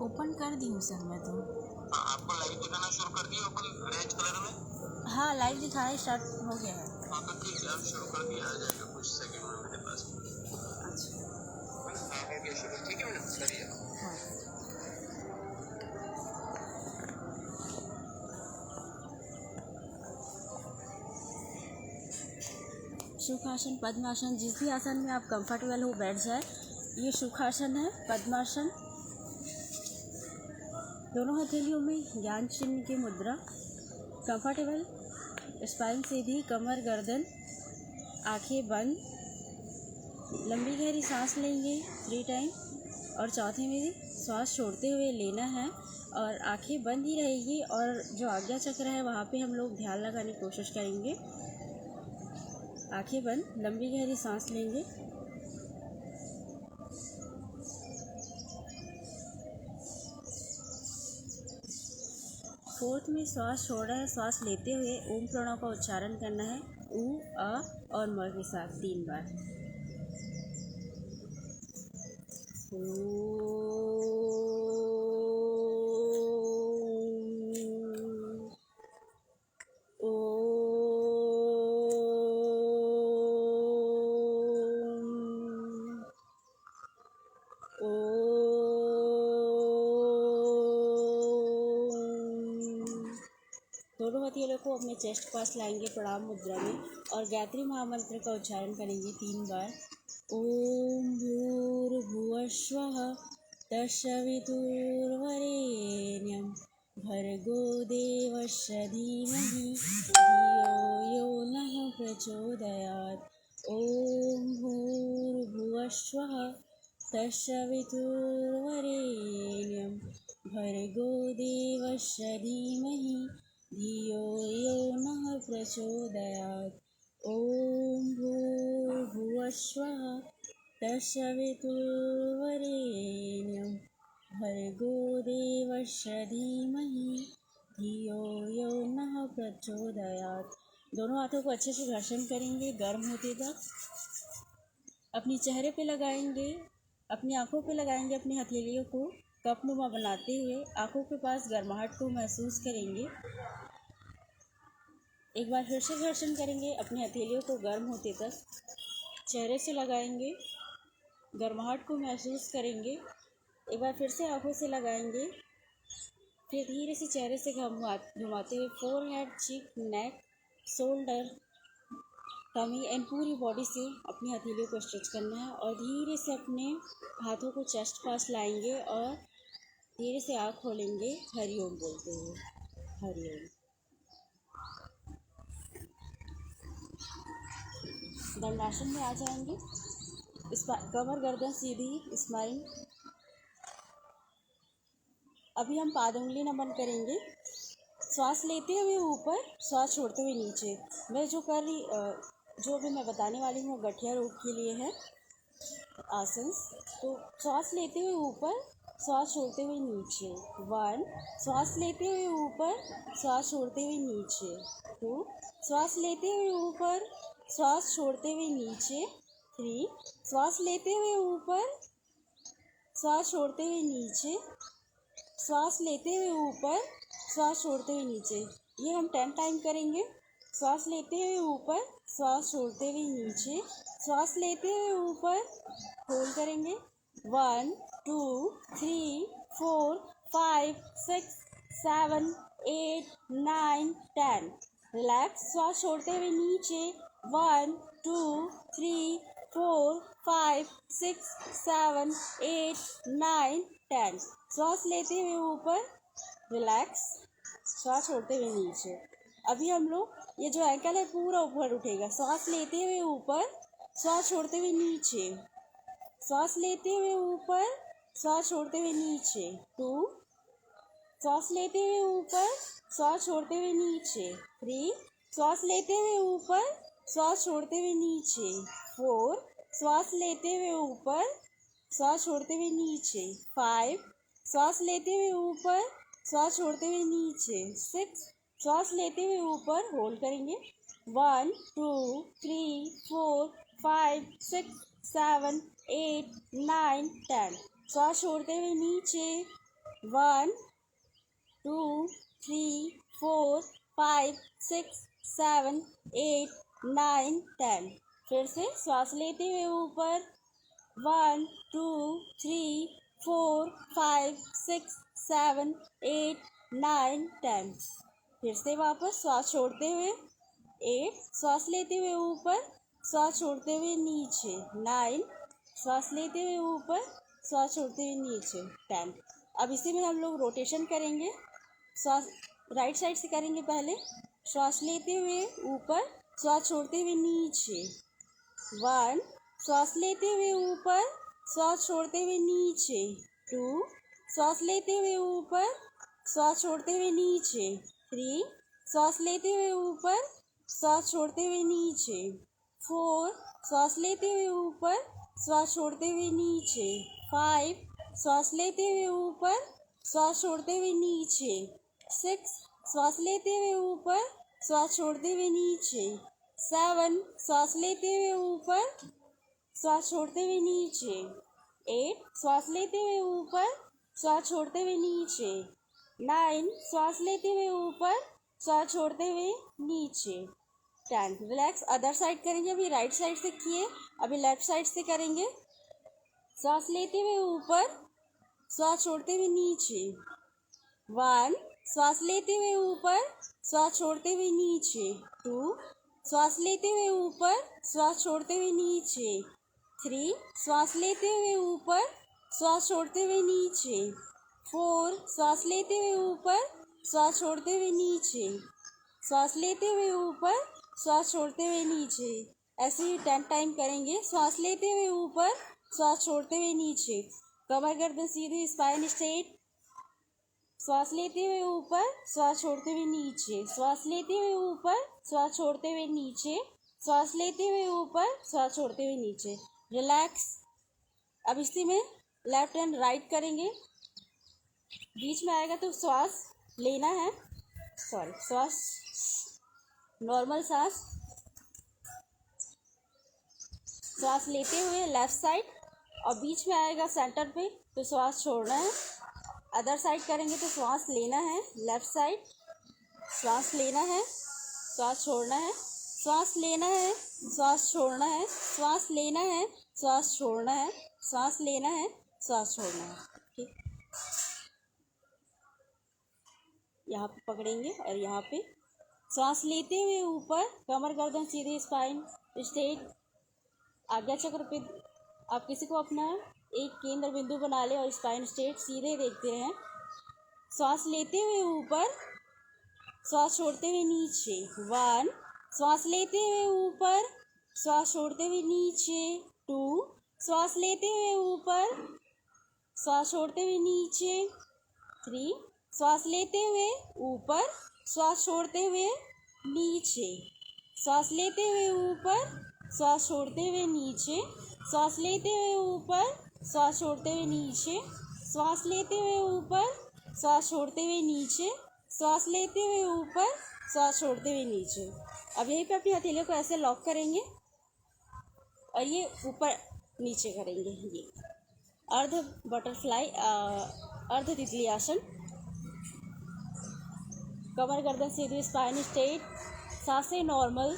Open कर दी हूँ sir मैं तो। हाँ, आपको लाइव दिखाना शुरू कर दिया ओपन रेड कलर में? हाँ, लाइव दिखाना स्टार्ट हो गया है। हाँ तो ठीक है, अब शुरू कर दिया, आ जाएगा कुछ सेकंड में मेरे पास। अच्छा। हाँ हो गया शुरू, ठीक है मैडम, करिए। हाँ। सुखासन, पद्मासन, जिस भी आसन में आप कंफर्टेबल हो बैठ जाए। ये सुखासन है, पद्मासन। दोनों हथेलियों में ज्ञान चिन्ह की मुद्रा। कंफर्टेबल, स्पाइन सीधी, कमर गर्दन, आंखें बंद। लंबी गहरी सांस लेंगे 3 टाइम और चौथे में भी श्वास छोड़ते हुए लेना है और आंखें बंद ही रहेगी। और जो आज्ञा चक्र है वहाँ पे हम लोग ध्यान लगाने की कोशिश करेंगे। आंखें बंद, लंबी गहरी सांस लेंगे। फोर्थ में श्वास छोड़ा है, श्वास लेते हुए ओम प्रणव का उच्चारण करना है। ऊ, अ और म के साथ 3 बार। दोनों हथेलियों को अपने चेस्ट पास लाएंगे प्रणाम मुद्रा में और गायत्री महामंत्र का उच्चारण करेंगे 3 बार। ओम भूर्भुवः स्वः तत्सवितुर्वरेण्यं भर्गो देवस्य धीमहि धियो यो नः प्रचोदयात्। ओम भूर्भुवः स्वः तत्सवितुर्वरेण्यं भर्गो देवस्य धीमहि धियो यो नः प्रचोदयात्। ओम भूर्भुवः स्वः तत्सवितुर्वरेण्यं भर्गो देवस्य धीमहि धियो यो नः प्रचोदयात्। दोनों हाथों को अच्छे से घर्षण करेंगे गर्म होते तक। अपनी चेहरे पे लगाएंगे, अपनी आंखों पे लगाएंगे अपनी हथेलियों को कपनुमा बनाते हुए आंखों के पास गर्माहट को महसूस करेंगे। एक बार फिर से घर्षण करेंगे अपनी हथेलियों को गर्म होते तक। चेहरे से लगाएंगे, गर्माहट को महसूस करेंगे। एक बार फिर से आंखों से लगाएंगे, फिर धीरे से चेहरे से घुमाते हुए forehead, cheek, neck, shoulder, tummy and पूरी बॉडी से अपनी हथेलियों को स्ट्रेच करना है और धीरे से अपने हाथों को चेस्ट पास लाएंगे और धीरे से आँख खोलेंगे हरिओम बोलते हुए। हरिओम। दंडासन में आ जाएंगे। कमर गर्दन सीधी, स्माइल। अभी हम पाद उंगली नमन करेंगे। श्वास लेते हुए ऊपर, श्वास छोड़ते हुए नीचे। मैं जो अभी मैं बताने वाली हूँ गठिया रोग के लिए है आसन। तो श्वास लेते हुए ऊपर, श्वास छोड़ते हुए नीचे। 1, श्वास लेते हुए ऊपर, श्वास छोड़ते हुए नीचे। 2, श्वास लेते हुए ऊपर, श्वास छोड़ते हुए नीचे। 3, श्वास लेते हुए ऊपर, श्वास छोड़ते हुए नीचे। श्वास लेते हुए ऊपर, श्वास छोड़ते हुए नीचे। ये हम 10 टाइम करेंगे। श्वास लेते हुए ऊपर, श्वास छोड़ते हुए नीचे। श्वास लेते हुए ऊपर, होल्ड करेंगे। 1, 2, 3, 4, 5, 6, 7, 8, 9, 10। रिलैक्स। श्वास छोड़ते हुए नीचे। 1, 2, 3, 4, 5, 6, 7, 8, 9, 10। श्वास लेते हुए ऊपर, रिलैक्स। श्वास छोड़ते हुए नीचे। अभी हम लोग ये जो एंकल है पूरा ऊपर उठेगा। श्वास लेते हुए ऊपर, श्वास छोड़ते हुए नीचे। श्वास लेते हुए ऊपर, श्वास छोड़ते हुए नीचे। 2, श्वास लेते हुए ऊपर, श्वास छोड़ते हुए नीचे। 3, श्वास लेते हुए ऊपर, श्वास छोड़ते हुए नीचे। 4, श्वास लेते हुए ऊपर, श्वास छोड़ते हुए नीचे। 5, श्वास लेते हुए ऊपर, श्वास छोड़ते हुए नीचे। 6, श्वास लेते हुए ऊपर, होल्ड करेंगे। 1, 2, 3, 4, 5, 6, 7, 8, 9, 10। श्वास छोड़ते हुए नीचे। 1 2 3 4 5 6 7 8 9 10। फिर से श्वास लेते हुए ऊपर 1 2 3 4 5 6 7 8 9 10। फिर से वापस श्वास छोड़ते हुए 8, श्वास लेते हुए ऊपर, श्वास छोड़ते हुए नीचे 9, श्वास लेते हुए ऊपर, श्वास छोड़ते हुए नीचे 10। अब इसी में हम लोग रोटेशन करेंगे। श्वास राइट साइड से करेंगे पहले। श्वास लेते हुए ऊपर, श्वास छोड़ते हुए नीचे 1, श्वास लेते हुए ऊपर, श्वास छोड़ते हुए नीचे 2, श्वास लेते हुए ऊपर, श्वास छोड़ते हुए नीचे 3, श्वास लेते हुए ऊपर, श्वास छोड़ते हुए नीचे 4, श्वास लेते हुए ऊपर, श्वास छोड़ते हुए नीचे 5, श्वास लेते हुए ऊपर, श्वास छोड़ते हुए नीचे 6, श्वास लेते हुए ऊपर, श्वास छोड़ते हुए नीचे 7, श्वास लेते हुए ऊपर, श्वास छोड़ते हुए नीचे 8, श्वास लेते हुए ऊपर, श्वास छोड़ते हुए नीचे 9, श्वास लेते हुए ऊपर, श्वास छोड़ते हुए नीचे 10। रिलैक्स। अदर साइड करेंगे। अभी राइट साइड से किए, अभी लेफ्ट साइड से करेंगे। श्वास लेते हुए ऊपर, श्वास छोड़ते हुए नीचे 1, श्वास लेते हुए ऊपर, श्वास छोड़ते हुए नीचे 2, श्वास लेते हुए ऊपर, श्वास छोड़ते हुए नीचे 3, श्वास लेते हुए ऊपर, श्वास छोड़ते हुए नीचे 4, श्वास लेते हुए ऊपर, श्वास छोड़ते हुए नीचे, श्वास लेते हुए ऊपर, श्वास छोड़ते हुए नीचे। ऐसे ही 10 टाइम करेंगे। श्वास लेते हुए ऊपर, श्वास छोड़ते हुए नीचे, कमर गर्दन सीधी, स्पाइन स्ट्रेट। श्वास लेते हुए ऊपर, श्वास छोड़ते हुए नीचे, श्वास लेते हुए ऊपर, श्वास छोड़ते हुए नीचे, श्वास लेते हुए ऊपर, श्वास छोड़ते हुए नीचे। रिलैक्स। अब इसी में लेफ्ट एंड राइट करेंगे। बीच में आएगा तो श्वास लेना है, श्वास नॉर्मल सांस, श्वास लेते हुए लेफ्ट साइड, और बीच में आएगा सेंटर पे तो श्वास छोड़ना है। अदर साइड करेंगे तो श्वास लेना है, लेफ्ट साइड श्वास लेना है, श्वास छोड़ना है, श्वास लेना है, श्वास छोड़ना है, श्वास लेना है, श्वास छोड़ना है, श्वास लेना है, श्वास छोड़ना है। ठीक, यहाँ पे पकड़ेंगे और यहाँ पे श्वास लेते हुए ऊपर, कमर गर्दन सीधे, स्पाइन स्ट्रेट। आज्ञा चक्र पे आप किसी को अपना एक केंद्र बिंदु बना ले और स्पाइन स्ट्रेट सीधे देखते हैं। श्वास लेते हुए ऊपर, श्वास छोड़ते हुए नीचे 1, श्वास लेते हुए ऊपर, श्वास छोड़ते हुए नीचे 2, श्वास लेते हुए ऊपर, श्वास छोड़ते हुए नीचे 3, श्वास लेते हुए ऊपर, श्वास छोड़ते हुए नीचे, श्वास लेते हुए ऊपर, श्वास छोड़ते हुए नीचे, श्वास लेते हुए ऊपर, श्वास छोड़ते हुए नीचे, श्वास लेते हुए ऊपर, श्वास छोड़ते हुए नीचे, श्वास लेते हुए ऊपर, श्वास छोड़ते हुए नीचे। अब यहीं पे अपनी हथेलियों को ऐसे लॉक करेंगे और ये ऊपर नीचे करेंगे। ये अर्ध बटरफ्लाई, अर्ध तितली आसन। कमर गर्दन सीधी, स्पाइन स्ट्रेट, सांसें नॉर्मल।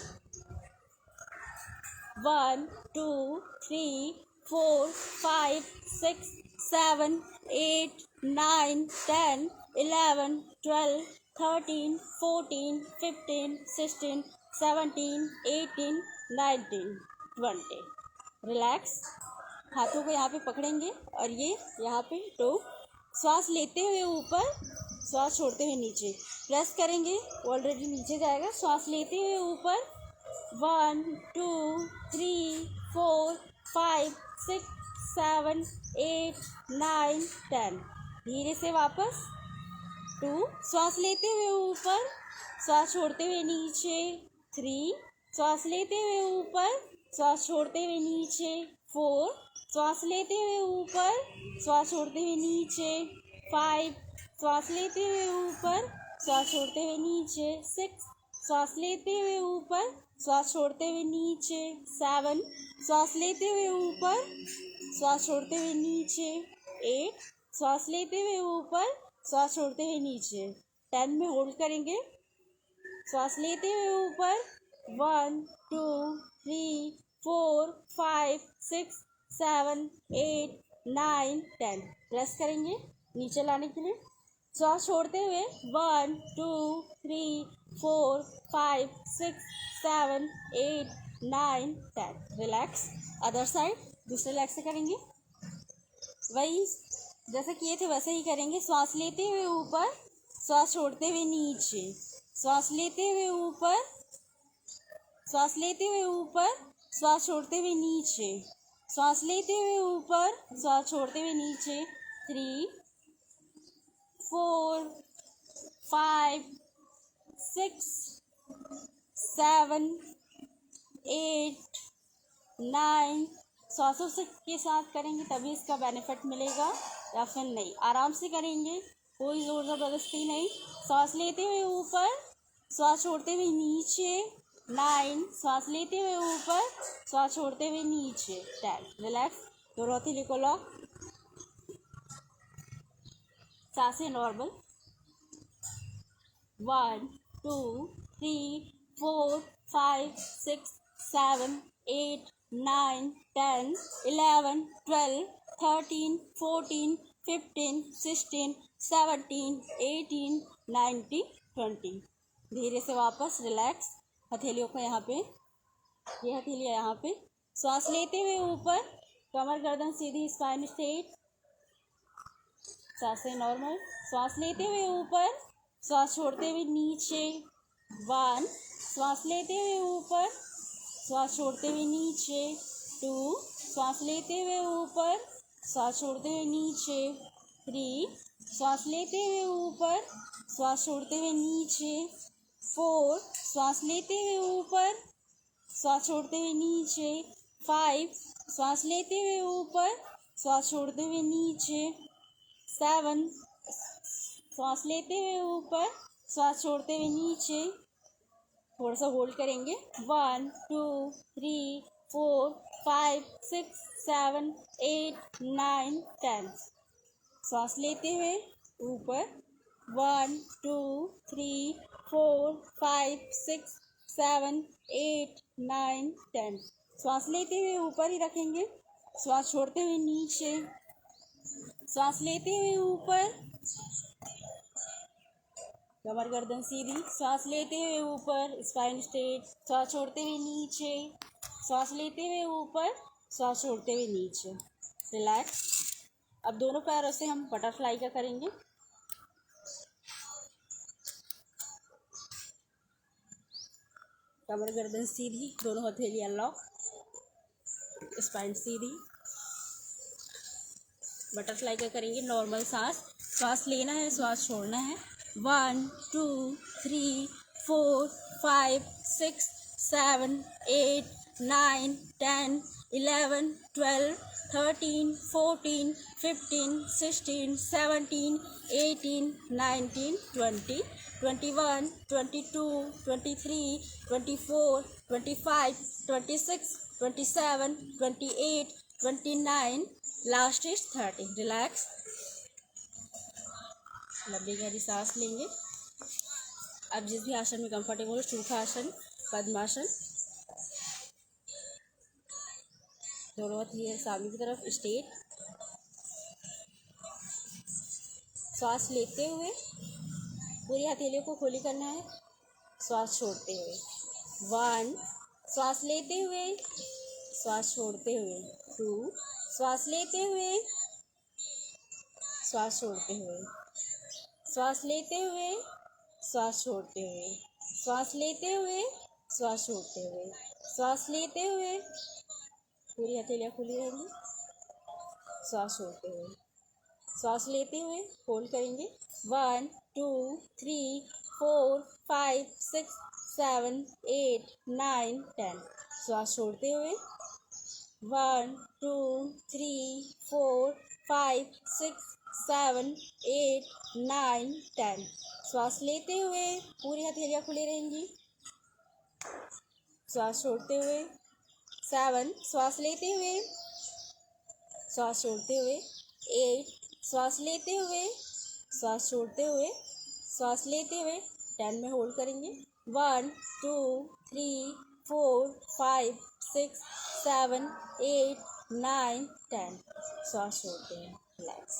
1 2 3 4 5 6 7 8 9 10 11 12 13 14 15 16 17 18 19 20। रिलैक्स। हाथों को यहाँ पे पकड़ेंगे और ये यहाँ पे टो। श्वास लेते हुए ऊपर, श्वास छोड़ते हुए नीचे प्रेस करेंगे, ऑलरेडी नीचे जाएगा। श्वास लेते हुए ऊपर 1 2 3 4 5 6 7 8 9 10। धीरे से वापस 2, श्वास लेते हुए ऊपर, श्वास छोड़ते हुए नीचे 3, श्वास लेते हुए ऊपर, श्वास छोड़ते हुए नीचे 4, श्वास लेते हुए ऊपर, श्वास छोड़ते हुए नीचे 5, श्वास लेते हुए ऊपर, श्वास छोड़ते हुए नीचे 6, श्वास लेते हुए ऊपर, श्वास छोड़ते हुए नीचे 7, श्वास लेते हुए ऊपर, श्वास छोड़ते हुए नीचे 8, श्वास लेते हुए ऊपर, श्वास छोड़ते हुए नीचे। 10 में होल्ड करेंगे। श्वास लेते हुए ऊपर 1 2 3 4 5 6 7 8 9 10। प्रेस करेंगे नीचे लाने के लिए। श्वास छोड़ते हुए 1 2 3 4 5 6 7 8 9 10। रिलैक्स। अदर साइड दूसरे लेग से करेंगे। वही जैसे किए थे वैसे ही करेंगे। श्वास लेते हुए ऊपर, श्वास छोड़ते हुए नीचे। श्वास लेते हुए ऊपर, श्वास लेते हुए ऊपर, श्वास छोड़ते हुए नीचे। श्वास लेते हुए ऊपर, श्वास छोड़ते हुए नीचे। 3 4 5 6 7 8 9। श्वासों से के साथ करेंगे तभी इसका बेनिफिट मिलेगा, या फिर नहीं। आराम से करेंगे, कोई ज़ोर ज़बरदस्ती नहीं। श्वास लेते हुए ऊपर, श्वास छोड़ते हुए नीचे। 9। श्वास लेते हुए ऊपर, श्वास छोड़ते हुए नीचे। 10। रिलैक्स। दोनों हथेली को लॉक। सांसें नॉर्मल। 1 2 3 4 5 6 7 8 9 10 11 12 13 14 15 16 17 18 19 20। धीरे से वापस रिलैक्स। हथेलियों को यहाँ पे, ये हथेलियाँ यहाँ पे। श्वास लेते हुए ऊपर, कमर गर्दन सीधी, स्पाइन स्ट्रेट। सांसें नॉर्मल। श्वास लेते हुए ऊपर, श्वास छोड़ते हुए नीचे। 1। श्वास लेते हुए ऊपर, श्वास छोड़ते हुए नीचे। 2। श्वास लेते हुए ऊपर, श्वास छोड़ते हुए नीचे। 3। श्वास लेते हुए ऊपर, श्वास छोड़ते हुए नीचे। 4। श्वास लेते हुए ऊपर, श्वास छोड़ते हुए नीचे। 5। श्वास लेते हुए ऊपर, श्वास छोड़ते हुए नीचे। 7। श्वास लेते हुए ऊपर, श्वास छोड़ते हुए नीचे। थोड़ा सा होल्ड करेंगे। 1 2 3 4 5 6 7 8 9 10। श्वास लेते हुए ऊपर 1 2 3 4 5 6 7 8 9 10। श्वास लेते हुए ऊपर ही रखेंगे। श्वास छोड़ते हुए नीचे। श्वास लेते हुए ऊपर, कमर गर्दन सीधी। श्वास लेते हुए ऊपर, स्पाइन स्ट्रेट। श्वास छोड़ते हुए नीचे। श्वास लेते हुए ऊपर, श्वास छोड़ते हुए नीचे। रिलैक्स। अब दोनों पैरों से हम बटरफ्लाई का करेंगे। कमर गर्दन सीधी, दोनों हथेलियाँ लॉक, स्पाइन सीधी। बटरफ्लाई का करेंगे। नॉर्मल सांस, श्वास लेना है, श्वास छोड़ना है। 1 2 3 4 5 6 7 8 9 10 11 12 13 14 15 16 17 18 19 20 21 22 23 24 25 26 27 28 29। Last is 30। रिलैक्स। लंबी गहरी सांस लेंगे। अब जिस भी आसन में कंफर्टेबल हो, सुखासन, पद्मासन। दोनों हथेलियाँ सामने की तरफ स्ट्रेट। श्वास लेते हुए पूरी हथेलियों को खुली करना है। श्वास छोड़ते हुए 1। श्वास लेते हुए, श्वास छोड़ते हुए 2। श्वास लेते हुए, श्वास छोड़ते हुए। श्वास लेते हुए, श्वास छोड़ते हुए। श्वास लेते हुए, श्वास छोड़ते हुए। श्वास लेते हुए, पूरी हथेलियाँ खुली रहेंगी। श्वास छोड़ते हुए, श्वास लेते हुए होल्ड करेंगे। 1 2 3 4 5 6 7 8 9 10। श्वास छोड़ते हुए 1 2 3 4 5 6 7 8 9 10। श्वास लेते हुए पूरी हथेलियाँ खुली रहेंगी। श्वास छोड़ते हुए 7। श्वास लेते हुए, श्वास छोड़ते हुए 8 श्वास लेते हुए, श्वास छोड़ते हुए, श्वास लेते हुए 10 में होल्ड करेंगे। 1 2 3 4 5 6 7 8 9 10। श्वास छोड़ते हैं, रिलैक्स।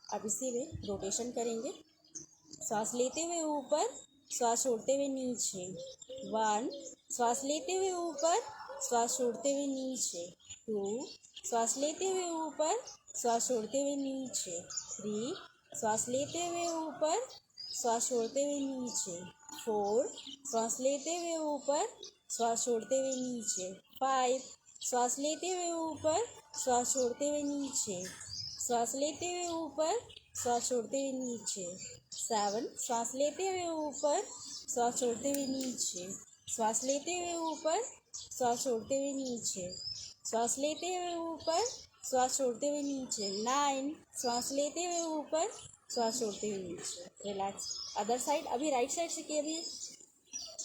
अब इसी में रोटेशन करेंगे। श्वास लेते हुए ऊपर, श्वास छोड़ते हुए नीचे। 1 श्वास लेते हुए ऊपर, श्वास छोड़ते हुए नीचे। 2 श्वास लेते हुए ऊपर, श्वास छोड़ते हुए नीचे। 3 श्वास लेते हुए ऊपर, श्वास छोड़ते हुए नीचे। 4 श्वास लेते हुए ऊपर, श्वास छोड़ते हुए नीचे। 5 श्वास लेते हुए ऊपर, श्वास छोड़ते हुए नीचे। श्वास लेते हुए ऊपर, श्वास छोड़ते हुए नीचे। 7 श्वास लेते हुए ऊपर, श्वास छोड़ते हुए नीचे। श्वास लेते हुए ऊपर, श्वास छोड़ते हुए नीचे। श्वास लेते हुए ऊपर, श्वास छोड़ते हुए नीचे। 9 श्वास लेते हुए ऊपर, श्वास छोड़ते हुए नीचे। रिलैक्स। अदर साइड, अभी राइट साइड से किए, अभी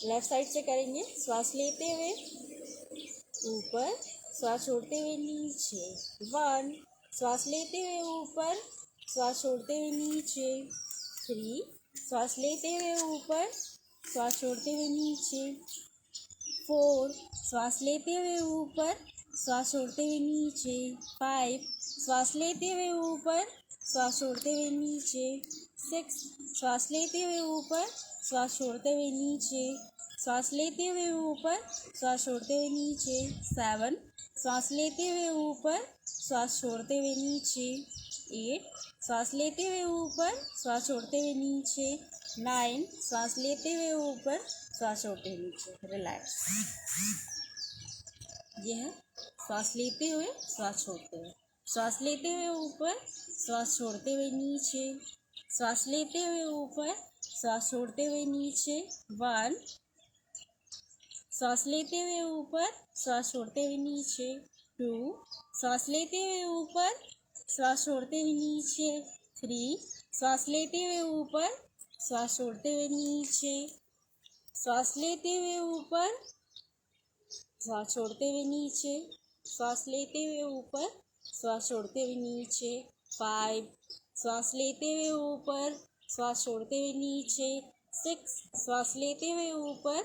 लेफ्ट साइड से करेंगे। श्वास लेते हुए ऊपर, श्वास छोड़ते हुए नीचे। 1 श्वास लेते हुए ऊपर, श्वास छोड़ते हुए नीचे। 3 श्वास लेते हुए ऊपर, श्वास छोड़ते हुए नीचे। 4 श्वास लेते हुए ऊपर, श्वास छोड़ते हुए नीचे। 5 श्वास लेते हुए ऊपर, श्वास छोड़ते हुए नीचे। 6 श्वास लेते हुए ऊपर, श्वास छोड़ते हुए नीचे। श्वास लेते हुए ऊपर, श्वास छोड़ते हुए नीचे। 7 श्वास लेते हुए ऊपर, श्वास छोड़ते हुए नीचे। 8 श्वास लेते हुए ऊपर, श्वास छोड़ते हुए नीचे। 9 श्वास लेते हुए ऊपर, श्वास छोड़ते हुए नीचे। रिलैक्स। यह है श्वास लेते हुए, श्वास छोड़ते हुए। श्वास लेते हुए ऊपर, श्वास छोड़ते हुए नीचे। श्वास लेते हुए ऊपर, श्वास छोड़ते हुए नीचे। 1 श्वास लेते हुए ऊपर, श्वास छोड़ते हुए नीचे। 2 श्वास लेते हुए ऊपर, श्वास छोड़ते हुए नीचे। 3 श्वास लेते हुए ऊपर, श्वास छोड़ते हुए नीचे। श्वास लेते हुए ऊपर, श्वास छोड़ते हुए नीचे। श्वास लेते हुए ऊपर, श्वास छोड़ते हुए नीचे। 5 श्वास लेते हुए ऊपर, श्वास छोड़ते हुए नीचे। 6 श्वास लेते हुए ऊपर,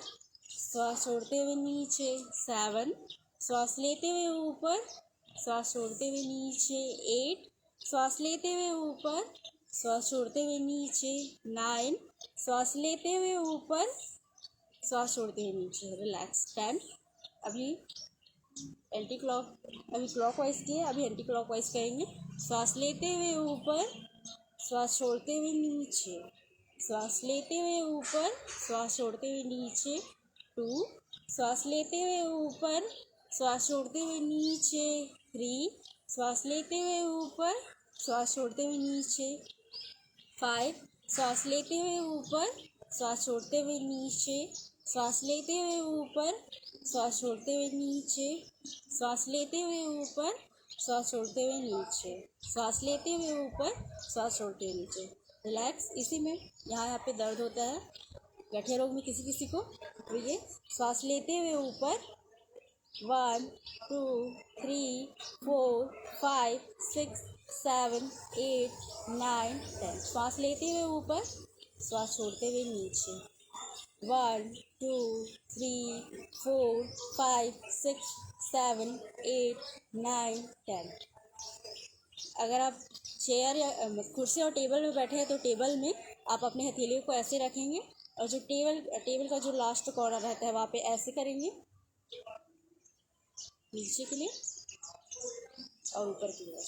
श्वास छोड़ते हुए नीचे। 7 श्वास लेते हुए ऊपर, श्वास छोड़ते हुए नीचे। 8 श्वास लेते हुए ऊपर, श्वास छोड़ते हुए नीचे। 9 श्वास लेते हुए ऊपर, श्वास छोड़ते हुए नीचे। रिलैक्स। 10 अभी अभी क्लॉकवाइज किए, अभी एंटी क्लॉकवाइज करेंगे। श्वास लेते हुए ऊपर, श्वास छोड़ते हुए नीचे। श्वास लेते हुए ऊपर, श्वास छोड़ते हुए नीचे। 2 श्वास लेते हुए ऊपर, श्वास छोड़ते हुए नीचे। 3 श्वास लेते हुए ऊपर, श्वास छोड़ते हुए नीचे। 5 श्वास लेते हुए ऊपर, श्वास छोड़ते हुए नीचे। श्वास लेते हुए ऊपर, श्वास छोड़ते हुए नीचे। श्वास लेते हुए ऊपर, श्वास छोड़ते हुए नीचे। श्वास लेते हुए ऊपर, श्वास छोड़ते हुए नीचे। रिलैक्स। इसी में यहाँ पे दर्द होता है गठिया रोग में किसी किसी को, तो ये श्वास लेते हुए ऊपर 1 2 3 4 5 6 7 8 9 10। श्वास लेते हुए ऊपर, श्वास छोड़ते हुए नीचे। 1 2 3 4 5 6 7 8 9 10। अगर आप चेयर या कुर्सी और टेबल में बैठे हैं तो टेबल में आप अपने हथेलियों को ऐसे रखेंगे, और जो टेबल का जो लास्ट कॉर्नर रहता है वहाँ पे ऐसे करेंगे नीचे के लिए और ऊपर की ओर।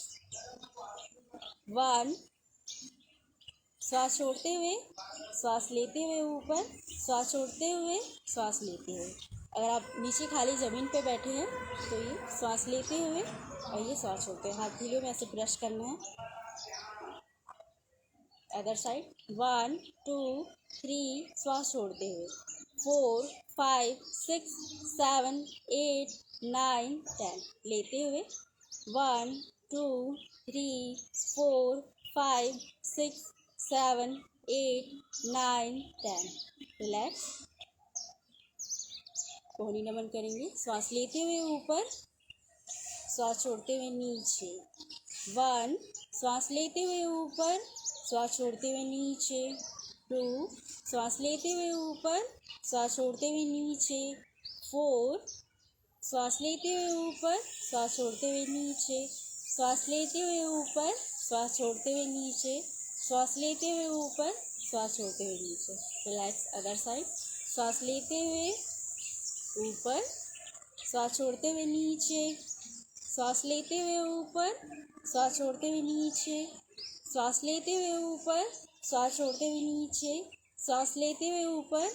1 श्वास छोड़ते हुए, श्वास लेते हुए ऊपर, श्वास छोड़ते हुए, श्वास लेते हुए। अगर आप नीचे खाली ज़मीन पे बैठे हैं तो ये श्वास लेते हुए और ये श्वास छोड़ते हुए हथेलियों में ऐसे ब्रश करना है। अदर साइड 1 2 3 श्वास छोड़ते हुए। 4 5 6 7 8 9 10 लेते हुए। 1 2 3 4 5 6 7 8 9 10। रिलैक्स। कोहनी नमन करेंगे। श्वास लेते हुए ऊपर, श्वास छोड़ते हुए नीचे। 1, श्वास लेते हुए ऊपर, श्वास छोड़ते हुए नीचे। 2, श्वास लेते हुए ऊपर, श्वास छोड़ते हुए नीचे। 4, श्वास लेते हुए ऊपर, श्वास छोड़ते हुए नीचे। श्वास लेते हुए ऊपर, श्वास छोड़ते हुए नीचे। श्वास लेते हुए ऊपर, श्वास छोड़ते हुए नीचे। Relax other side. श्वास लेते हुए ऊपर, श्वास छोड़ते हुए नीचे। श्वास लेते हुए ऊपर, श्वास छोड़ते हुए नीचे। श्वास लेते हुए ऊपर, श्वास छोड़ते हुए नीचे। श्वास लेते हुए ऊपर,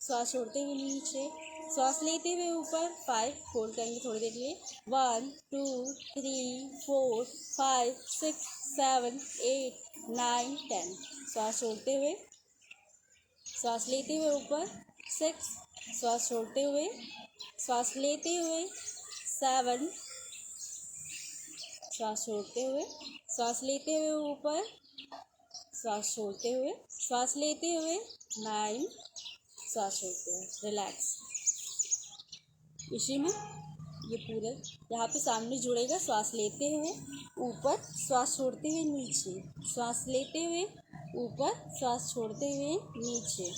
श्वास छोड़ते हुए नीचे। श्वास लेते हुए ऊपर। 5 होल्ड करेंगे थोड़ी देर के लिए। 1 2 3 4 5 6 7 8 9 10। श्वास छोड़ते हुए, श्वास लेते हुए ऊपर। 6, श्वास छोड़ते हुए, श्वास लेते हुए। 7, श्वास छोड़ते हुए, श्वास लेते हुए ऊपर, श्वास छोड़ते हुए, श्वास लेते हुए। 9, श्वास छोड़ते हुए। रिलैक्स। इसी में ये पूरे यहाँ पे सामने जुड़ेगा। श्वास लेते हुए ऊपर, श्वास छोड़ते हुए नीचे। श्वास लेते हुए ऊपर, श्वास छोड़ते हुए नीचे।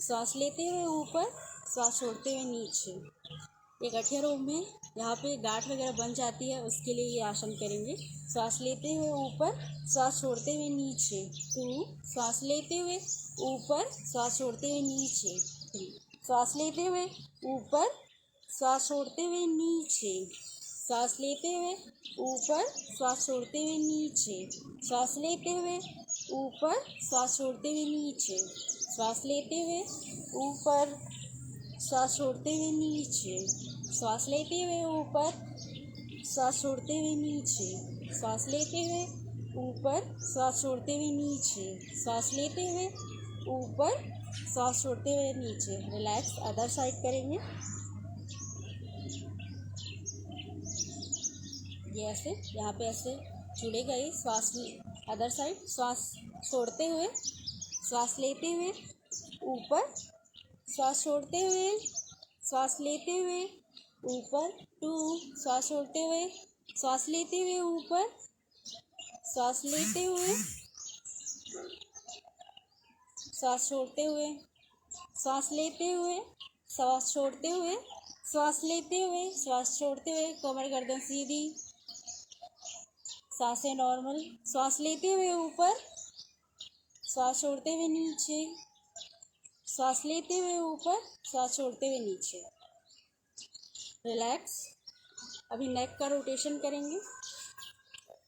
श्वास लेते हुए ऊपर, श्वास छोड़ते हुए नीचे। एक गठिया रोग में यहाँ पे गांठ वगैरह बन जाती है, उसके लिए ये आसन करेंगे। श्वास लेते हुए ऊपर, श्वास छोड़ते हुए नीचे। 2, श्वास लेते हुए ऊपर, श्वास छोड़ते हुए नीचे। 3, श्वास लेते हुए ऊपर, श्वास छोड़ते हुए नीचे। श्वास लेते हुए ऊपर, श्वास छोड़ते हुए नीचे। श्वास लेते हुए ऊपर, श्वास छोड़ते हुए नीचे। श्वास लेते हुए ऊपर, श्वास छोड़ते हुए नीचे। श्वास लेते हुए ऊपर, श्वास छोड़ते हुए नीचे। श्वास लेते हुए ऊपर, श्वास छोड़ते हुए नीचे। श्वास लेते हुए ऊपर, श्वास छोड़ते हुए नीचे। रिलैक्स अदर साइड करेंगे। ये ऐसे यहाँ पे ऐसे जुड़ेगा ये श्वास। अदर साइड श्वास छोड़ते हुए, श्वास लेते हुए ऊपर, श्वास छोड़ते हुए, श्वास लेते हुए ऊपर। 2, श्वास छोड़ते हुए, श्वास लेते हुए ऊपर, श्वास लेते हुए, श्वास छोड़ते हुए, श्वास लेते हुए, श्वास छोड़ते हुए, श्वास लेते हुए, श्वास छोड़ते हुए। कमर गर्दन सीधी, सांसें नॉर्मल। श्वास लेते हुए ऊपर, श्वास छोड़ते हुए नीचे। श्वास लेते हुए ऊपर, श्वास छोड़ते हुए नीचे। रिलैक्स। अभी नेक का रोटेशन करेंगे।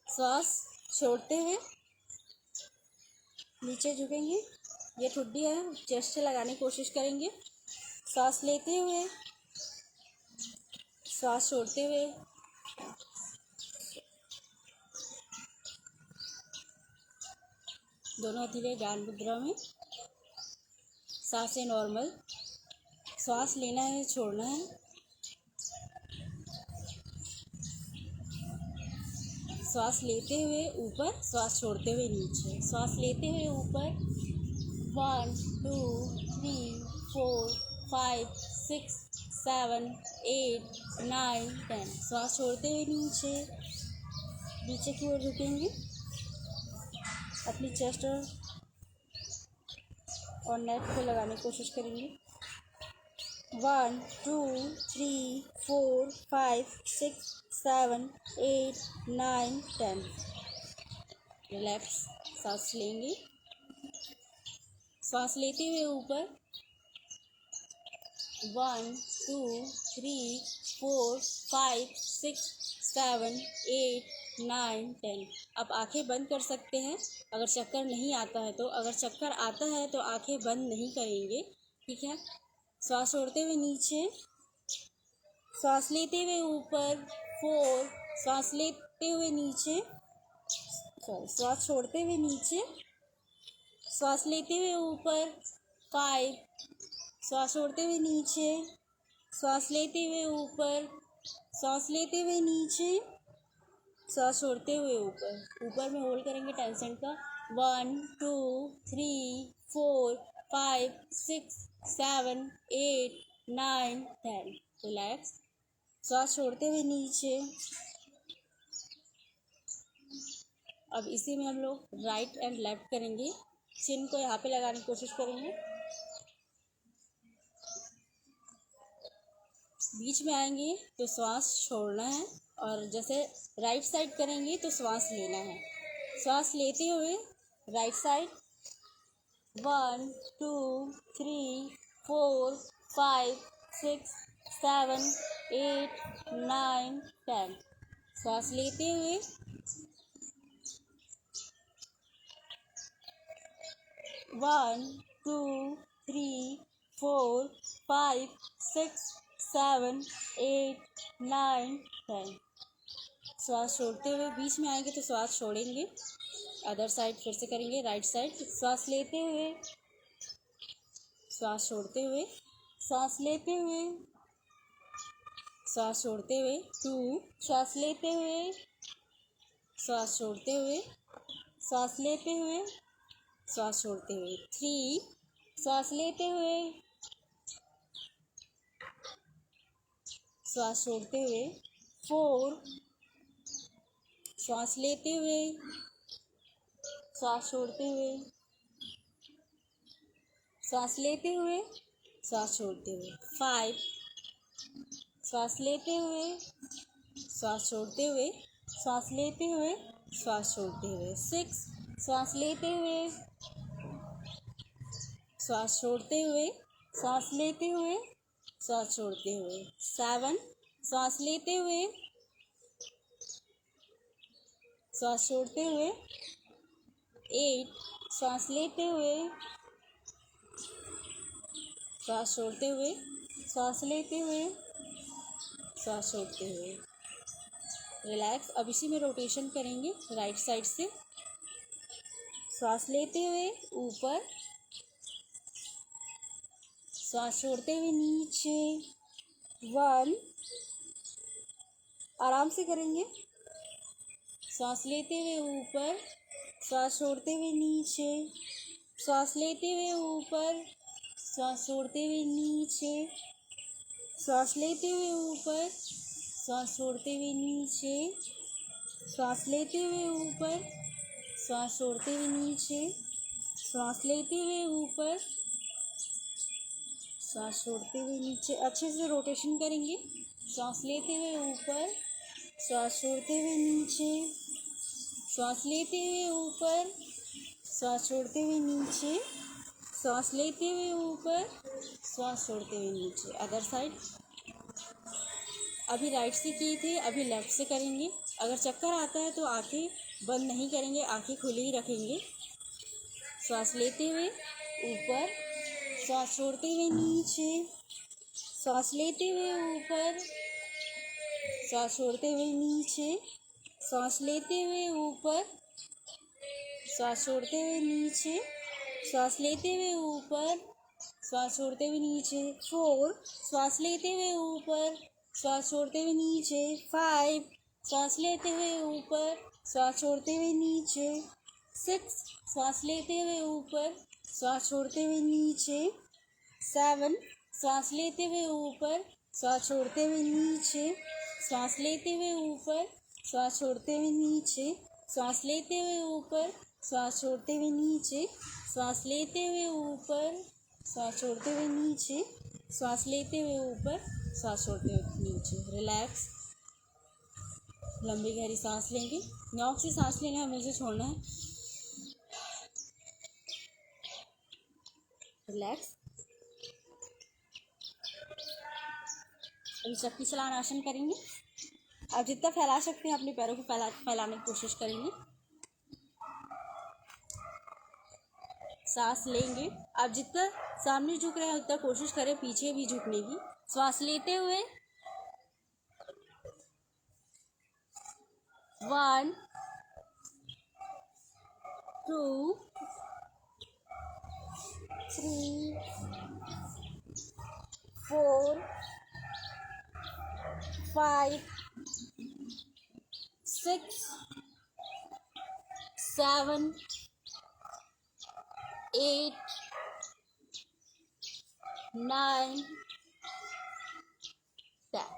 श्वास छोड़ते हुए नीचे झुकेंगे। ये ठुड्डी है, चेस्ट से लगाने की कोशिश करेंगे। श्वास लेते हुए, श्वास छोड़ते हुए। दोनों हथेली ज्ञान मुद्रा में। सांसें नॉर्मल। श्वास लेना है, छोड़ना है। श्वास लेते हुए ऊपर, श्वास छोड़ते हुए नीचे। श्वास लेते हुए ऊपर। 1 2 3 4 5 6 7 8 9 10। श्वास छोड़ते हुए नीचे, नीचे की ओर झुकेंगे। अपनी चेस्ट और नेक को लगाने की कोशिश करेंगे। 1 2 3 4 5 6 7 8 9 10। रिलैक्स। सांस लेंगे। सांस लेते हुए ऊपर। 1 2 3 4 5 6 7 8 9 10। आप आंखें बंद कर सकते हैं अगर चक्कर नहीं आता है तो। अगर चक्कर आता है तो आंखें बंद नहीं करेंगे, ठीक है। श्वास छोड़ते हुए नीचे, श्वास लेते हुए ऊपर। 4, श्वास लेते हुए नीचे, श्वास छोड़ते हुए नीचे, श्वास लेते हुए ऊपर। 5, श्वास छोड़ते हुए नीचे, श्वास लेते हुए ऊपर, श्वास लेते हुए नीचे, श्वास छोड़ते हुए ऊपर। ऊपर में होल्ड करेंगे 10 सेकंड का। 1 2 3 4 5 6 7 8 9 10। रिलैक्स। श्वास छोड़ते हुए नीचे, अब इसी में हम लोग राइट एंड लेफ्ट करेंगे। चिन को यहाँ पे लगाने की कोशिश करेंगे, बीच में आएंगे तो श्वास छोड़ना है, और जैसे राइट साइड करेंगे तो श्वास लेना है। श्वास लेते हुए राइट साइड 1 2 3 4 5 6 7 8 9 10। श्वास लेते हुए 1 2 3 4 5 6 7 8 9 10। श्वास छोड़ते हुए बीच में आएंगे तो श्वास छोड़ेंगे। अदर साइड फिर से करेंगे, राइट साइड। श्वास लेते हुए, श्वास छोड़ते हुए, श्वास लेते हुए, श्वास छोड़ते हुए 2, श्वास लेते हुए, श्वास छोड़ते हुए, श्वास लेते हुए, श्वास छोड़ते हुए 3, श्वास लेते हुए, श्वास छोड़ते हुए 4, श्वास लेते हुए, श्वास छोड़ते हुए, श्वास लेते हुए, श्वास छोड़ते हुए 5, श्वास लेते हुए, श्वास छोड़ते हुए, श्वास लेते हुए, श्वास छोड़ते हुए 6, श्वास लेते हुए, श्वास छोड़ते हुए, श्वास लेते हुए, श्वास छोड़ते हुए 7, श्वास लेते हुए, श्वास छोड़ते हुए 8, श्वास लेते हुए, श्वास छोड़ते हुए, श्वास लेते हुए, श्वास छोड़ते हुए रिलैक्स। अब इसी में रोटेशन करेंगे राइट साइड से। श्वास लेते हुए ऊपर, श्वास छोड़ते हुए नीचे 1, आराम से करेंगे। श्वास लेते हुए ऊपर, श्वास छोड़ते हुए नीचे, श्वास लेते हुए ऊपर, श्वास छोड़ते हुए नीचे, श्वास लेते हुए ऊपर, श्वास छोड़ते हुए नीचे, श्वास लेते हुए ऊपर, श्वास छोड़ते हुए नीचे, श्वास लेते हुए ऊपर, श्वास छोड़ते हुए नीचे। अच्छे से रोटेशन करेंगे। श्वास लेते हुए ऊपर, श्वास छोड़ते हुए नीचे, श्वास लेते हुए ऊपर, श्वास छोड़ते हुए नीचे, श्वास लेते हुए ऊपर, श्वास छोड़ते हुए नीचे। Other side. अभी राइट से किए थे, अभी लेफ्ट से करेंगे। अगर चक्कर आता है तो आंखें बंद नहीं करेंगे, आंखें खुली ही रखेंगे। श्वास लेते हुए ऊपर, श्वास छोड़ते हुए नीचे, श्वास लेते हुए ऊपर, श्वास छोड़ते हुए नीचे, श्वास लेते हुए ऊपर, श्वास छोड़ते हुए नीचे, श्वास लेते हुए ऊपर, श्वास छोड़ते हुए नीचे 4, श्वास लेते हुए ऊपर, श्वास छोड़ते हुए नीचे 5, श्वास लेते हुए ऊपर, श्वास छोड़ते हुए नीचे 6, श्वास लेते हुए ऊपर, श्वास छोड़ते हुए नीचे 7, श्वास लेते हुए ऊपर, श्वास छोड़ते हुए नीचे, श्वास लेते हुए ऊपर, श्वास छोड़ते हुए नीचे, श्वास लेते हुए ऊपर, श्वास छोड़ते हुए नीचे, श्वास लेते हुए ऊपर, श्वास छोड़ते हुए नीचे, श्वास लेते हुए ऊपर, श्वास छोड़ते हुए नीचे। रिलैक्स। लंबी गहरी सांस लेंगे। नोक से सांस लेना है, मुंह से छोड़ना है। रिलैक्स। अभी चक्की चलान आसन करेंगे। अब जितना फैला सकते हैं अपने पैरों को फैलाने की कोशिश करेंगे। सांस लेंगे। आप जितना सामने झुक रहे हैं उतना कोशिश करें पीछे भी झुकने की। श्वास लेते हुए 1 2 3 4 5 6 7 8 9 10।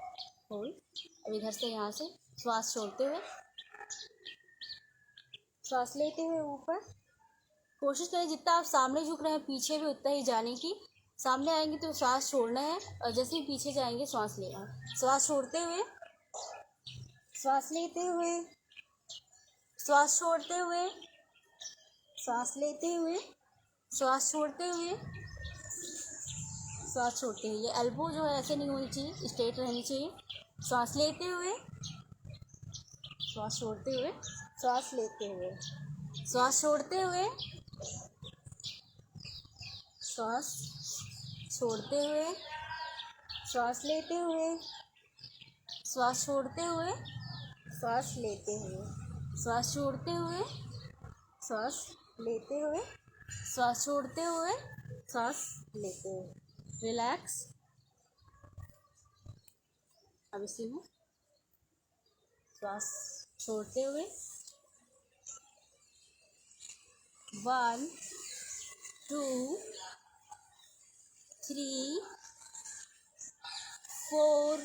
होल्ड। अब इधर से यहाँ से श्वास छोड़ते हुए सांस लेते हुए ऊपर। कोशिश करें जितना आप सामने झुक रहे हैं पीछे भी उतना ही जाने की। सामने आएंगे तो सांस छोड़ना है और जैसे ही पीछे जाएंगे सांस लेना है। सांस छोड़ते हुए, सांस लेते हुए, सांस छोड़ते हुए, सांस लेते हुए, सांस छोड़ते हुए, सांस छोड़ते हुए। ये एल्बो जो है ऐसे नहीं होनी चाहिए, स्ट्रेट रहनी चाहिए। सांस लेते हुए, सांस छोड़ते हुए, सांस लेते हुए, सांस छोड़ते हुए, सांस छोड़ते हुए, सांस लेते हुए, सांस छोड़ते हुए, सांस लेते हुए, सांस छोड़ते हुए, सांस लेते हुए, सांस छोड़ते हुए, सांस लेते हुए। रिलैक्स। अब इसी में सांस छोड़ते हुए 1 2 3 4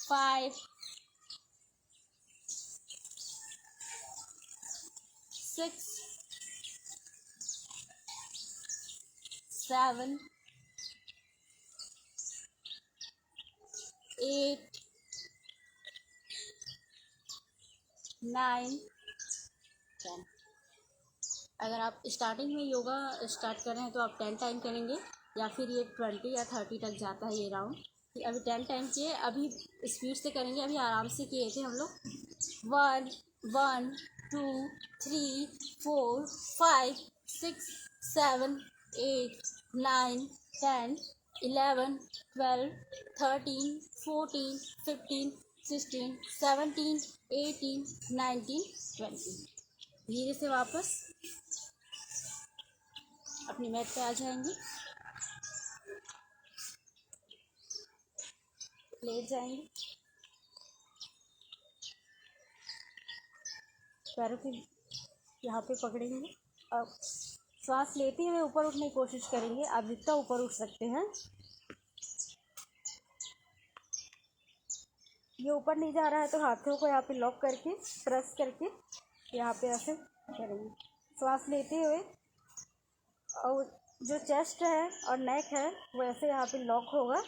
5 6 7 8 9 10। अगर आप स्टार्टिंग में योगा स्टार्ट कर रहे हैं तो आप 10 टाइम करेंगे या फिर ये 20 या 30 तक जाता है ये राउंड। अभी 10 टाइम किए, अभी स्पीड से करेंगे, अभी आराम से किए थे हम लोग। 1 1 2 3 4 5 6 7 8 9 10 11 12 13 14 15 16 17 18 19 20। धीरे से वापस अपनी मैट पे आ जाएंगे, लेट जाएंगे, पैरों के यहाँ पे पकड़ेंगे। अब सांस लेते हुए ऊपर उठने की कोशिश करेंगे। आप जितना ऊपर उठ सकते हैं। ये ऊपर नहीं जा रहा है तो हाथों को यहाँ पे लॉक करके प्रेस करके यहाँ पे ऐसे करेंगे। सांस लेते हुए और जो चेस्ट है और नेक है वो ऐसे यहाँ पे लॉक होगा।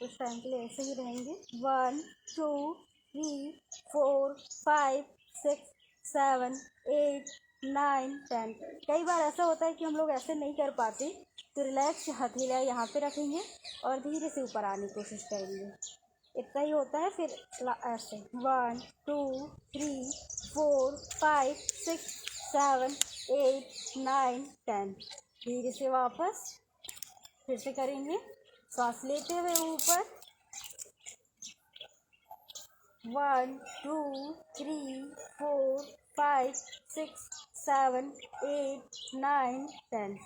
उस टाइम के लिए ऐसे ही रहेंगे। 1 2 3 4 5 6 7 8 9 10। कई बार ऐसा होता है कि हम लोग ऐसे नहीं कर पाते तो रिलैक्स हथेलियाँ यहाँ पे रखेंगे और धीरे से ऊपर आने की कोशिश करेंगे। इतना ही होता है। फिर ऐसे 1 2 3 4 5 6 7 8 9 10। धीरे से वापस फिर से करेंगे। सांस लेते हुए ऊपर 1 2 3 4 5 6 7 8 9 10।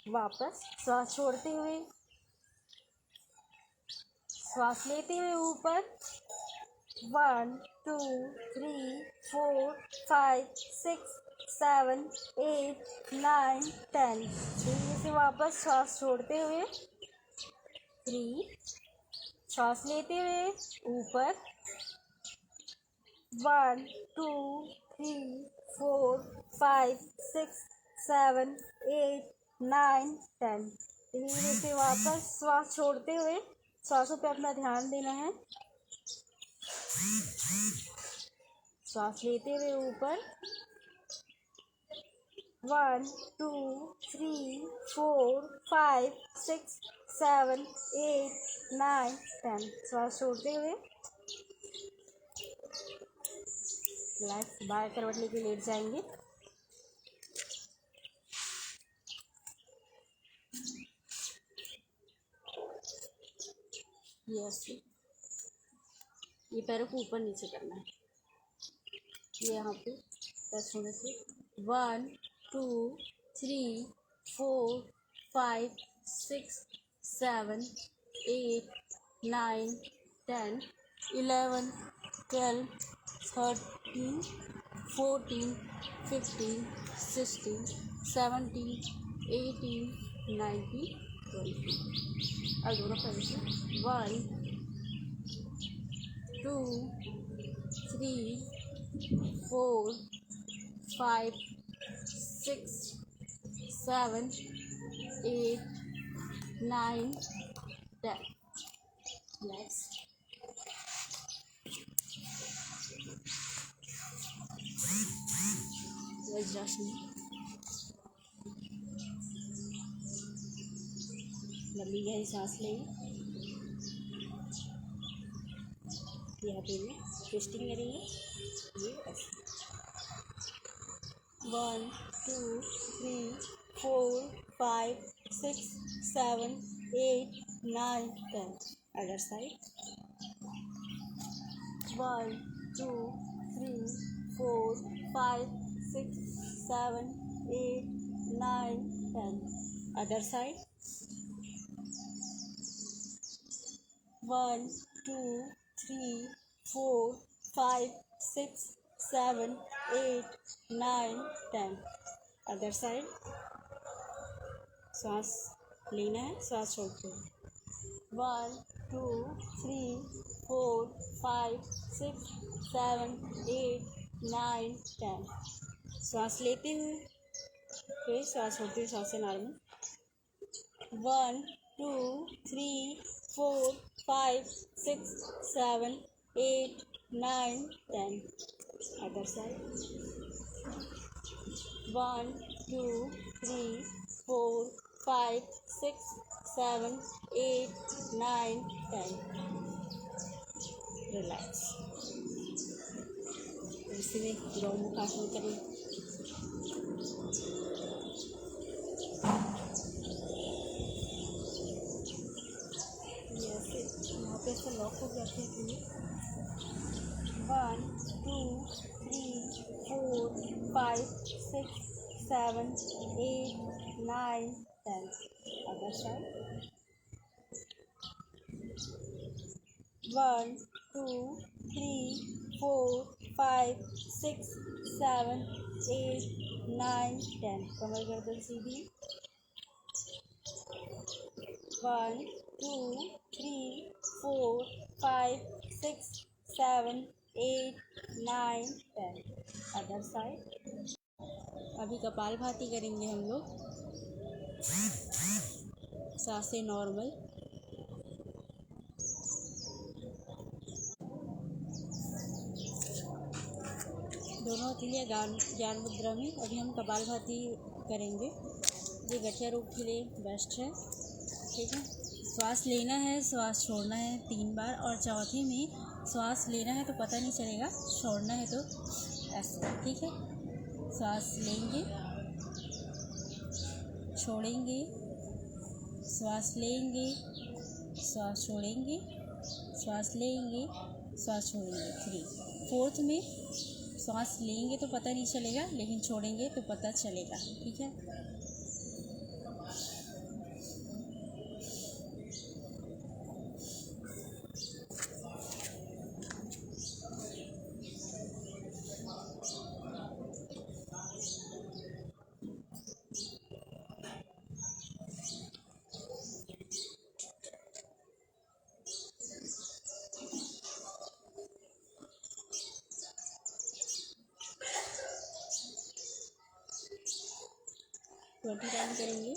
वापस सांस छोड़ते हुए, सांस लेते हुए ऊपर 1 2 3 4 5 6 7 8 9 10। धीरे से वापस सांस छोड़ते हुए 3, सांस लेते हुए ऊपर 1 2 3 4 5 6 7 8 9 10। धीरे से वापस श्वास छोड़ते हुए श्वासों पे अपना ध्यान देना है। श्वास लेते हुए ऊपर 1 2 3 4 5 6 7 8 9 10। श्वास छोड़ते हुए रिलैक्स बाहर करवट लेके लेट जाएंगे। ये पैरों को ऊपर नीचे करना है। ये यहाँ पे टच होने से 1 2 3 4 5 6 7 8 9 10 11 12 13 14 15 16 17 18 19 20। और दोनों पैरों से 1 2 3 4 5 6 7 8 9 10. Next. Rajashni. लंबी गहरी सांस लें। यहाँ पे ट्विस्टिंग करेंगे ये ऐसे 1 2 3 4 5 6 7 8 9 10. Other side 1 2 3 4 5 6 7 8 9 10. Other side 1 2 3 4 5 6 7 8 9 10. Other side. सांस लेना है, सांस छोड़ते हैं 1 2 3 4 5 6 7 8 9 10. सांस लेते हुए फिर सांस छोड़ते हुए सांसें नॉर्मल 1 2 3 4 5 6 7 8 9 10. Other side 1 2 3 4 5 6 7 8 9 10. Relax. इसी में गौर मुख आसन करें। यहाँ पे ऐसे लॉक हो जाते हैं 1 2 3 4 5 6 7 8 9 10. Other side 1 2 3 4 5 6 7 8 9 10. कमर गर्दन सीधी 1 2 3 4 5 6 7 8 9 10. अदर साइड अभी कपालभाति करेंगे हम लोग। सांसें नॉर्मल दोनों हथेलियाँ ज्ञान मुद्रा में। अभी हम कपालभाति करेंगे। ये गठिया रोग के लिए बेस्ट है। ठीक है, श्वास लेना है, श्वास छोड़ना है 3 बार। और चौथे में श्वास लेना है तो पता नहीं चलेगा, छोड़ना है तो ऐसे। ठीक है, श्वास लेंगे, छोड़ेंगे, श्वास लेंगे, श्वास छोड़ेंगे, श्वास लेंगे, श्वास छोड़ेंगे। 3 4th में श्वास लेंगे तो पता नहीं चलेगा, लेकिन छोड़ेंगे तो पता चलेगा। ठीक है, ट्वेंटी टाइम करेंगे।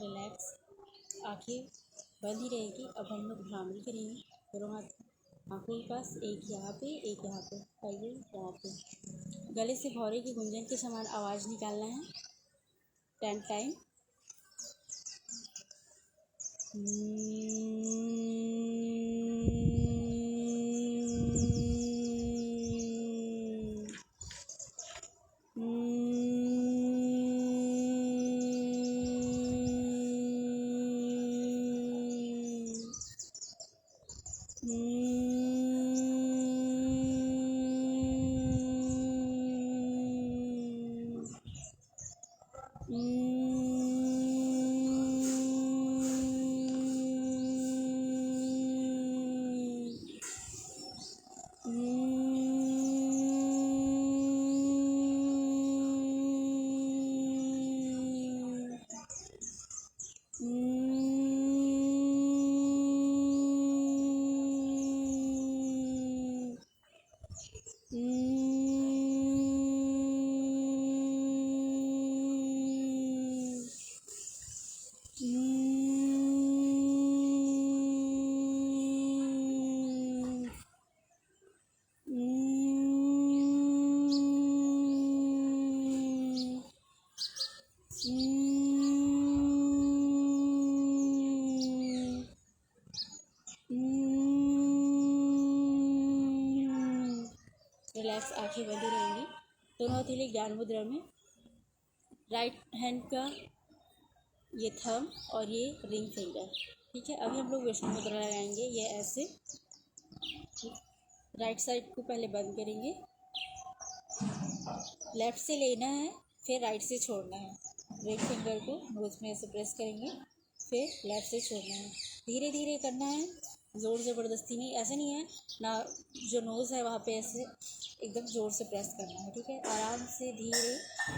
रिलैक्स, आँखें बंद ही रहेगी। अब हम लोग भ्रामरी करेंगे। दोनों हाथ आँखों के पास, एक यहाँ पे, एक यहाँ पे, आइए यहाँ पे। गले से भौरे की गुंजन के समान आवाज़ निकालना है 10 टाइम। रिलैक्स, आंखें बंदी रहेंगी। दोनों हथेली ज्ञान मुद्रा में, राइट हैंड का ये थंब और ये रिंग फिंगर। ठीक है, अभी हम लोग विष्णु मुद्रा लगाएंगे। ये ऐसे राइट साइड को पहले बंद करेंगे, लेफ्ट से लेना है, फिर राइट से छोड़ना है। रिंग फिंगर को नोज में ऐसे प्रेस करेंगे, फिर लेफ्ट से छोड़ना है। धीरे धीरे करना है, ज़ोर ज़बरदस्ती नहीं, ऐसे नहीं है ना। जो नोज़ है वहाँ पे ऐसे एकदम ज़ोर से प्रेस करना है। ठीक है, आराम से धीरे,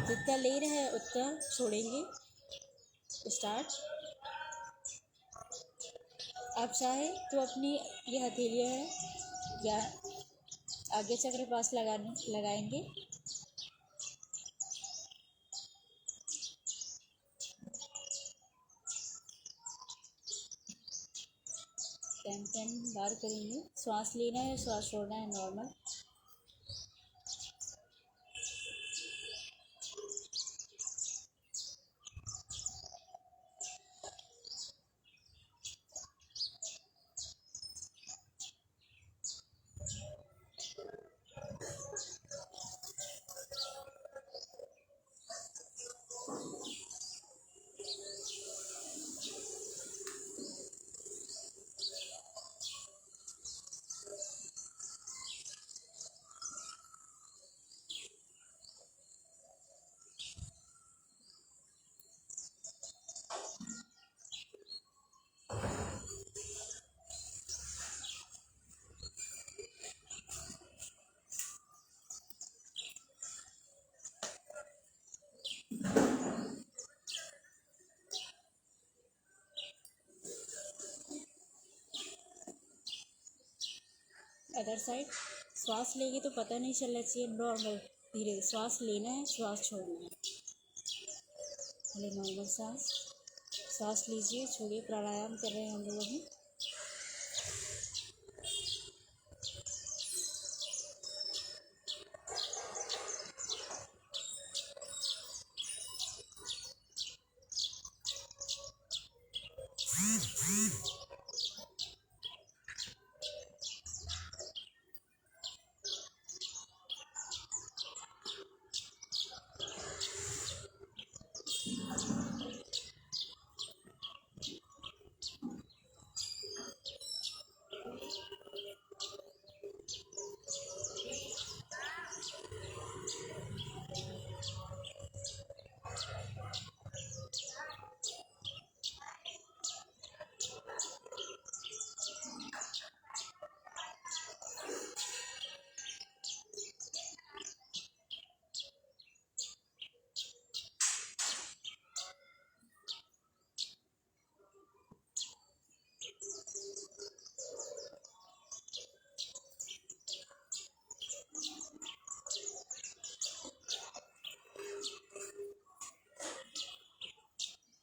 जितना ले रहे हैं उतना छोड़ेंगे। स्टार्ट। आप चाहे तो अपनी ये हथेलियाँ हैं या आगे चक्र पास लगाएंगे। टेन बार करेंगे। श्वास लेना है, श्वास छोड़ना है नॉर्मल। Other side. श्वास लेंगे तो पता नहीं चलना चाहिए, नॉर्मल धीरे श्वास लेना है, श्वास छोड़ना है। पहले नॉर्मल श्वास लीजिए, छोड़िए। प्राणायाम कर रहे हैं हम लोग अभी।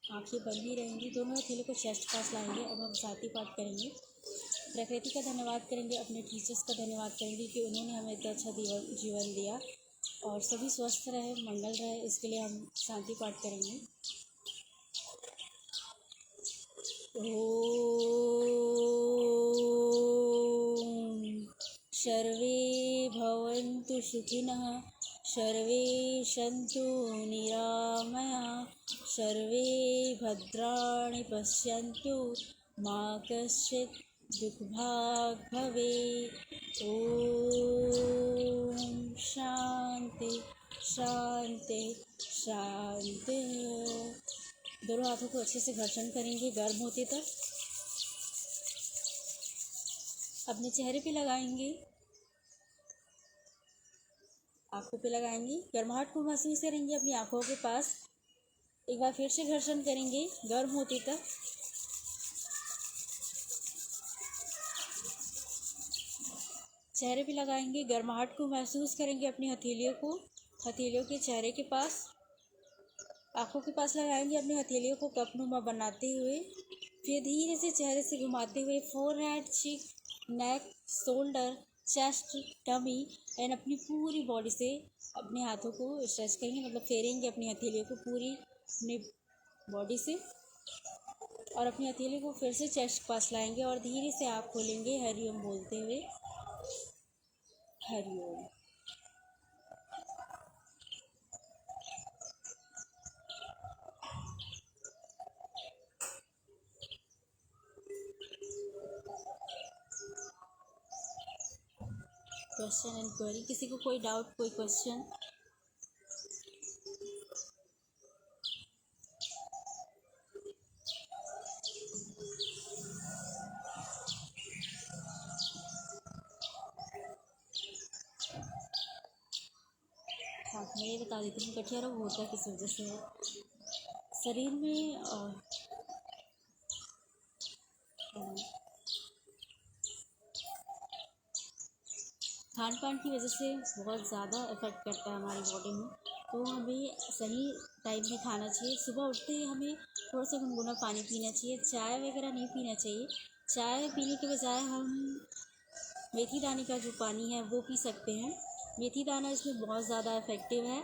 आंखें बंद ही रहेंगी। दोनों हथेली को चेस्ट पास लाएंगे। अब हम शांति पाठ करेंगे। प्रकृति का धन्यवाद करेंगे, अपने टीचर्स का धन्यवाद करेंगे कि उन्होंने हमें इतना अच्छा जीवन दिया और सभी स्वस्थ रहे, मंगल रहे। इसके लिए हम शांति पाठ करेंगे। ॐ सर्वे भवन्तु सुखिनः, सर्वे सन्तु निरामयाः, सर्वे भद्राणि पश्यन्तु, मा कश्चित् दुःखभाग् भवेत्। ॐ शांति शांति शांति। दोनों हाथों को अच्छे से घर्षण करेंगे गर्म होते तक। अपने चेहरे पे लगाएंगे, आँखों पे लगाएंगे, गर्माहट को महसूस करेंगे अपनी आँखों के पास। एक बार फिर से घर्षण करेंगे गर्म होते तक। चेहरे पे लगाएंगे, गर्माहट को महसूस करेंगे अपनी हथेलियों के चेहरे के पास। आँखों के पास लगाएंगे अपनी हथेलियों को कपनुमा बनाते हुए, फिर धीरे से चेहरे से घुमाते हुए फोरहेड, चिक, नेक, शोल्डर, चेस्ट, टमी एंड अपनी पूरी बॉडी से अपने हाथों को स्ट्रेच करेंगे, मतलब फेरेंगे अपनी हथेलियों को पूरी अपनी बॉडी से। और अपनी हथेली को फिर से चेस्ट के पास लाएंगे और धीरे से आँख खोलेंगे हरिओम बोलते हुए। हरिओम। क्वेश्चन एंड क्वेरी, किसी को कोई डाउट, कोई क्वेश्चन? हाँ, मैं ये बता देती हूँ गठिया रोग होता किस वजह से है। शरीर में खान पान की वजह से बहुत ज़्यादा इफ़ेक्ट करता है हमारी बॉडी में। तो हमें सही टाइम में खाना चाहिए। सुबह उठते ही हमें थोड़ा सा गुनगुना पानी पीना चाहिए, चाय वगैरह नहीं पीना चाहिए। चाय पीने के बजाय हम मेथी दाने का जो पानी है वो पी सकते हैं। मेथी दाना इसमें बहुत ज़्यादा इफ़ेक्टिव है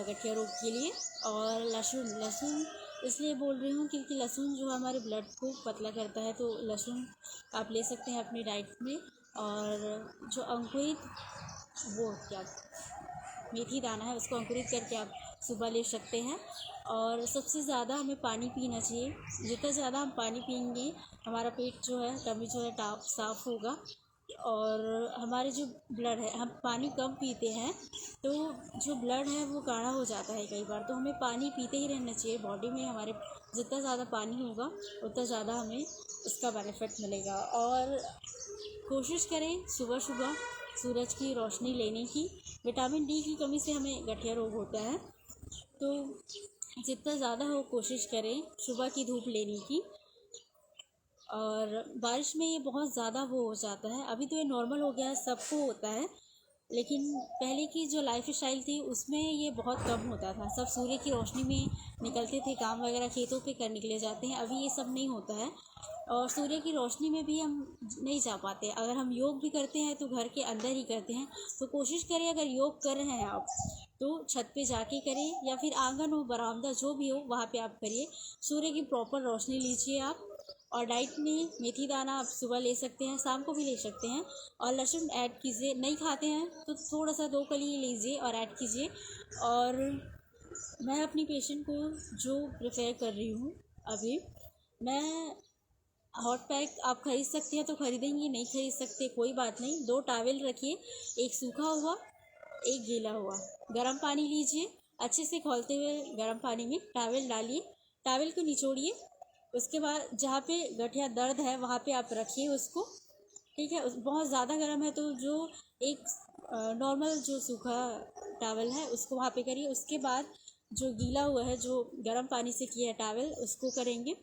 गठिया रोग के लिए। और लहसुन इसलिए बोल रही हूँ क्योंकि लहसुन जो हमारे ब्लड को पतला करता है, तो लहसुन आप ले सकते हैं अपनी डाइट में। और जो अंकुरित मेथी दाना है उसको अंकुरित करके आप सुबह ले सकते हैं। और सबसे ज़्यादा हमें पानी पीना चाहिए। जितना ज़्यादा हम पानी पिएंगे हमारा पेट जो है, टमी जो है साफ़ होगा। और हमारे जो ब्लड है, हम पानी कम पीते हैं तो जो ब्लड है वो गाढ़ा हो जाता है कई बार। तो हमें पानी पीते ही रहना चाहिए। बॉडी में हमारे जितना ज़्यादा पानी होगा उतना ज़्यादा हमें इसका बेनिफिट मिलेगा। और कोशिश करें सुबह सुबह सूरज की रोशनी लेने की। विटामिन डी की कमी से हमें गठिया रोग होता है, तो जितना ज़्यादा हो कोशिश करें सुबह की धूप लेने की। और बारिश में ये बहुत ज़्यादा वो हो जाता है। अभी तो ये नॉर्मल हो गया है, सबको होता है, लेकिन पहले की जो लाइफ स्टाइल थी उसमें ये बहुत कम होता था। सब सूर्य की रोशनी में निकलते थे, काम वगैरह खेतों पे कर निकले जाते हैं। अभी ये सब नहीं होता है और सूर्य की रोशनी में भी हम नहीं जा पाते। अगर हम योग भी करते हैं तो घर के अंदर ही करते हैं। तो कोशिश करें, अगर योग कर रहे हैं आप तो छत पे जाके करें, या फिर आंगन हो, बरामदा जो भी हो वहाँ पे आप करिए। सूर्य की प्रॉपर रोशनी लीजिए आप। और डाइट में मेथी दाना आप सुबह ले सकते हैं, शाम को भी ले सकते हैं। और लहसुन ऐड कीजिए। नहीं खाते हैं तो थोड़ा सा 2 कली लीजिए और ऐड कीजिए। और मैं अपनी पेशेंट को जो प्रेफर कर रही हूँ अभी, मैं हॉट पैक आप खरीद सकते हैं तो खरीदेंगी, नहीं खरीद सकते कोई बात नहीं। 2 टॉवल रखिए, एक सूखा हुआ एक गीला हुआ। गर्म पानी लीजिए, अच्छे से खौलते हुए गर्म पानी में टॉवल डालिए, टॉवल को निचोड़िए। उसके बाद जहाँ पे गठिया दर्द है वहाँ पे आप रखिए उसको, ठीक है। बहुत ज़्यादा गर्म है तो जो एक नॉर्मल जो सूखा टॉवल है उसको वहाँ पे करिए। उसके बाद जो गीला हुआ है, जो गर्म पानी से किया है टॉवल, उसको करेंगे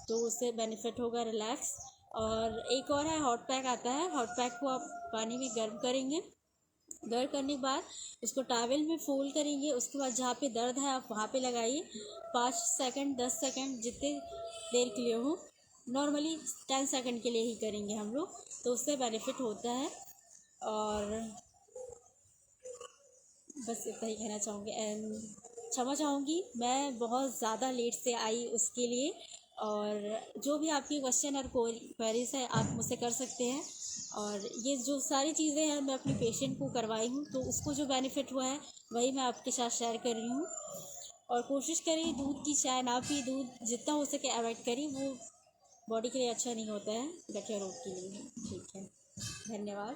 तो उससे बेनिफिट होगा, रिलैक्स। और एक और है हॉट पैक आता है, हॉट पैक को आप पानी में गर्म करेंगे। गर्म करने के बाद इसको टॉवल में फोल्ड करेंगे। उसके बाद जहाँ पे दर्द है आप वहाँ पे लगाइए। 5 सेकंड 10 सेकंड जितने देर के लिए हो, नॉर्मली 10 सेकंड के लिए ही करेंगे हम लोग, तो उससे बेनिफिट होता है। और बस इतना ही कहना चाहूँगी। एंड क्षमा चाहूँगी, मैं बहुत ज़्यादा लेट से आई उसके लिए। और जो भी आपकी क्वेश्चन और क्वेरीज है आप मुझसे कर सकते हैं। और ये जो सारी चीज़ें हैं मैं अपनी पेशेंट को करवाई हूँ, तो उसको जो बेनिफिट हुआ है वही मैं आपके साथ शेयर कर रही हूँ। और कोशिश करिए दूध की चाय ना पी, दूध जितना हो सके अवॉइड करिए, वो बॉडी के लिए अच्छा नहीं होता है, गठिया रोग के लिए। ठीक है, धन्यवाद।